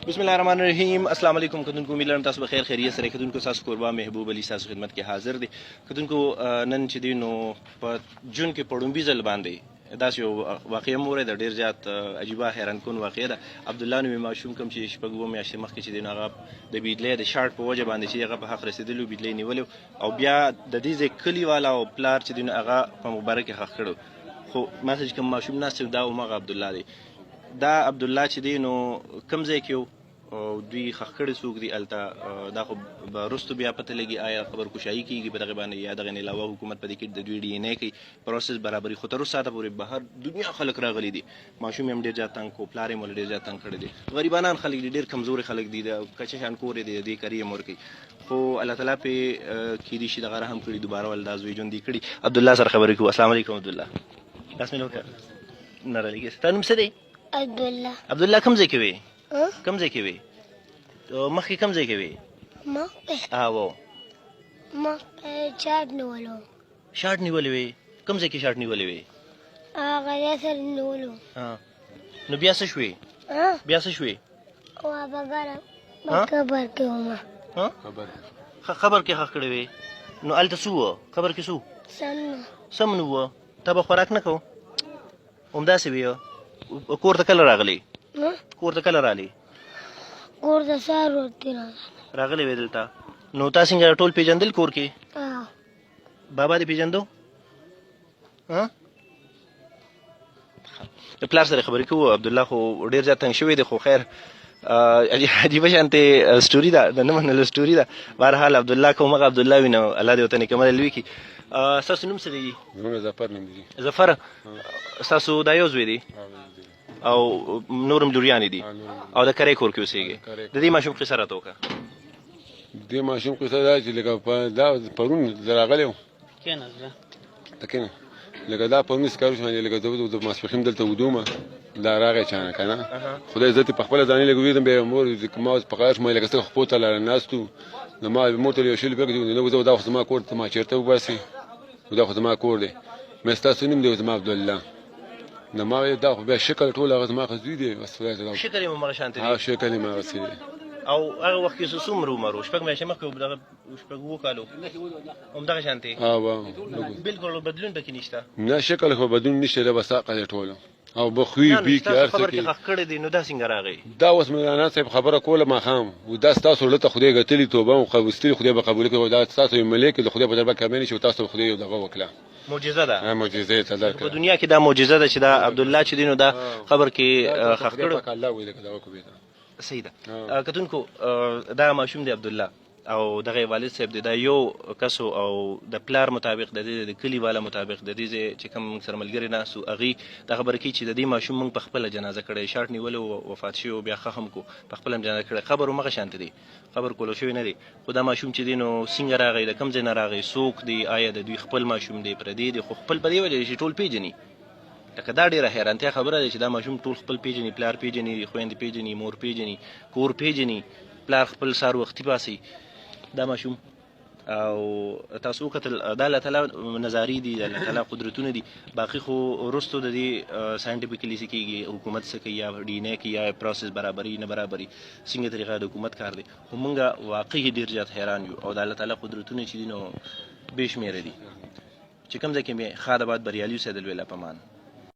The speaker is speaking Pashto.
بسم الله الرحمن الرحیم. السلام علیکم کتونکو، امید لرم تاسو به خیر خیریت سره کتونکو. تاسو قربا محبوب علي تاسو خدمت کې حاضر دي. کتونکو نن چې دی نو په جون کې پړومبي ځل باندې داسې یو واقعه مو د ډېر زیات عجیبه حیران کن واقعه ده. عبدالله نومي ماشوم کوم چې شپږ اووه میاشتې مخکې چې دی نو هغه د بجلۍ د شارټ په وجه باندې چې هغه په حق رسېدلي بجلۍ نیولې او بیا د دې ځای کلیوالا او پلار چې دی نو هغه په موبایل کې ښخ کړو. خو مسج کوم ماشوم ناست دا هماغه عبدالله دی. دا عبدالله چې دی نو کوم ځای کې او دوی ښخ کړي څوک دي هلته دا خو به وروستو بیا پته لګي آیا خبرکشایي کېږي په دغې باندې یا دغې نه علاوه حکومت په دې کې د دوی ډي ان اے کوي پروسس برابري. خو تر اوسه ساعته پورې بهر دنیا خلک راغلي دي. ماشوم یې هم ډېر زیات تنګ کړو، پلار یې هم ډېر زیات تنګ کړی دی. غریبانان خلک دي، ډېر کمزوري خلک دي، د کچه شان کور یې دی، د دې کاري یې ورکوي. خو الله تعالی پې کیدای شي دغه رحم کړي، دوباره ول دا زوی ژوندي کړي. عبدالله سره خبرې کوو. السلام علیکم عبدالله. لاس مې وکړه نه رالیږي. ستا نوم څه دی؟ عبدالله. کوم ځای کې وې؟ کوم ځای کې وې؟ مخکې کوم ځای کې وې؟ مخکې شارټ نیولو. شارټ نیولې وې؟ کوم ځای کې شارټ نیولې وې؟ هغه ځای سره نیولو. نو بیا څه شوې؟ بیا څه شوې؟ قبر کې ومه. قبر کې ښخ کړی وې؟ نو هلته څه وه؟ قبر کې څه سم نه وه؟ تا به خوراک نه کوو؟ همداسې وې؟ کور ته کله راغلی؟ کور ته کله راغلی؟ کور د سهار وختي راغلی وې دلته. نو تا څنګه ټول پېژندل کور کې؟ بابا دې پېژندو؟ د پلار سره خبرې کوو. عبدالله خو ډېر زیات تنګ شوی دی، خو خیر عجیبه شانتې سټوري ده، د نه منلو سټوري ده. بهرحال عبدالله که همغه عبدالله وي نو الله دې ورته نیکمرغي لوي کړي. ستاسو نوم څه دی؟ زما ظفر نوم دی. ظفر. ستاسو دا یو زوی دی او نورم لوریانې دي او د کرۍ کور کې اوسېږي. د دې ماشوم قصه راته وکړه. دې ماشوم قصه دا چې لکه دا پرون زه راغلی وم ته کېنه لکه دا پرون سکارو شو لکه د ماسپښین دلته ودومه دا راغی چانه که نه خدای عزت په خپله ځانې لږ وېدم بیا مور ما اوس په قهر شوم لکه څنګه خپو ته لاړه ناست وو نو ما مور ته یو شل بېګ نه دا خو زما کور ته ما چېرته وباسي دا خو زما کور دی مې ستاسو نوم دی زما عبدالله. نو ما ویل دا خو بیا شکل ټول هغه زما زوی دی بس خدای ته شکل یې همغه شانتې دی. شکل یې همغسې دی. او هغه وخت کې څومره عمر و؟ شپږ میاشتې مخکې دغه شپږ اووه کالو همدغه شانتې؟ بلکل بدلون پکې نشته. نه شکل خو بدلون نشته دی بس عقل یې ټول او بخوی بی کې هر څه خبر کې ښخ کړی دی. نو دا څنګه راغی؟ دا اوس مولانا صاحب خبره کوله ماښام دا ستاسو زړه ته خدای ګټلي توبه او قبوستلي خدای به قبول کړي. دا ستاسو یو ملیک د خدای په دربار کامل شي او تاسو خدای یو دغه وکړه معجزه ده. معجزه ته درکړه په دنیا کې دا معجزه ده چې دا عبدالله چې دی نو دا قبر کې ښخ کړو. الله ویل کړه دا وکړه صحیح ده. کتونکو دا ماشوم دی عبدالله او دغه والد صاحب دی. دا یو کسو او د پلار مطابق د دې د کلي والا مطابق د دې ځای چې کوم سره ملګري ناست وو هغې دا خبره کوي چې د دې ماشوم موږ په خپله جنازه کړی، شارټ نیولی و وفات شوی و بیا ښخ هم کو په خپله هم جنازه کړی. قبر همغه شانته دی، قبر کولو شوی نه دی. خو دا ماشوم چې دی نو څنګه راغی، د کوم ځای نه راغی، څوک دی، آیا د دوی خپل ماشوم دی پردی دی؟ خو خپل په دې وجه چې ټول پېژني. لکه دا ډېره حیرانتیا خبره ده چې دا ماشوم ټول خپل پېژني، پلار پېژني، خویندې پېژني، مور پېژني، کور پېژني، پلار خپل سهار وختي باسي دا ماشوم. او تاسو وکتل دا الله تعالی نظاري دي، د الله تعالی قدرتونه دي. باقي خو وروستو د دې ساینټیفیکلي څه کېږي، حکومت څه کوي، یا ډي ان اے کوي، یا پروسس برابري نه برابري، څنګه طریقه د حکومت کار دی. خو موږ واقعي ډېر زیات حیران یو او د الله تعالی قدرتونه چې دي نو بې شمېره دي. چې کوم ځای کې مې ښاد آباد بریالي اوسېدل ویله په مان.